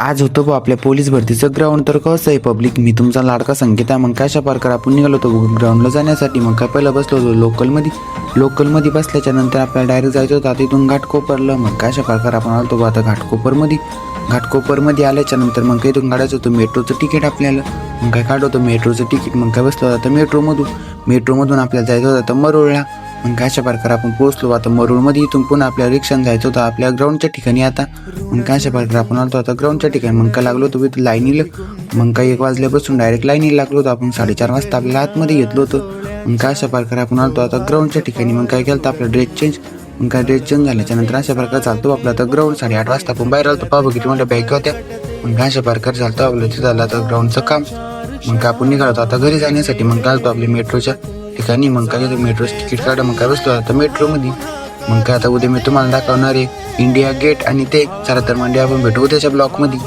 आज होतं बा आपल्या पोलीस भरतीचं ग्राउंड. तर कसं आहे पब्लिक, मी तुमचा लाडका संकेत आहे. मग काय अशा प्रकारे आपण निघालो होतो ग्राउंडला जाण्यासाठी. मग काय पहिलं बसलो होतो लोकलमध्ये बसल्याच्या नंतर आपल्याला डायरेक्ट जायचं होतं. आता इथून घाटकोपरला. मग काय अशा प्रकारे आपण आलो होतो आता घाटकोपरमध्ये आल्याच्या नंतर मग काय इथून काढायचं होतं मेट्रोचं तिकीट आपल्याला. मग काय काढलं होतं मेट्रोचं तिकीट. मग काय बसलो होतं मेट्रोमधून आपल्याला जायचं होतं मरोळला. मग काय अशा प्रकारे आपण पोहोचलो आता मरोळमध्ये. इथून पुन्हा आपल्या रिक्षाने जायचं होतं आपल्या ग्राउंडच्या ठिकाणी. आता मग काय अशा प्रकारे आपण आलो आता ग्राउंडच्या ठिकाणी. मग काय लागलो होतो इथं लाईनीला. मग काही 1 वाजल्यापासून डायरेक्ट लाईनीला लागलो होतो आपण. 4:30 वाजता आपल्याला आतमध्ये घेतलो होतं. मग काय अशा प्रकारे आपण आलो आता ग्राउंडच्या ठिकाणी. मग काय केलं तर आपला ड्रेस चेंज. मग काय ड्रेस चेंज झाल्याच्या नंतर अशा प्रकारे चालतो आपला आता ग्राउंड. 8:30 वाजता आपण बाहेर आलो. पाहा किती मोठ्या बॅग होत्या. मग काय अशा प्रकारे चालतो आपलं तिथं झालं आता ग्राउंडचं काम. मग काय आपण निघालो आता घरी जाण्यासाठी. मग काय आलो आपल्या मेट्रोच्या ठिकाणी. मग काय मेट्रोचं तिकीट काढलं. मग काय बसलो आता मेट्रोमध्ये. मग काय आता उद्या मी तुम्हाला दाखवणार आहे इंडिया गेट आणि ते. चला तर म्हणजे आपण भेटू उद्याच्या ब्लॉकमध्ये.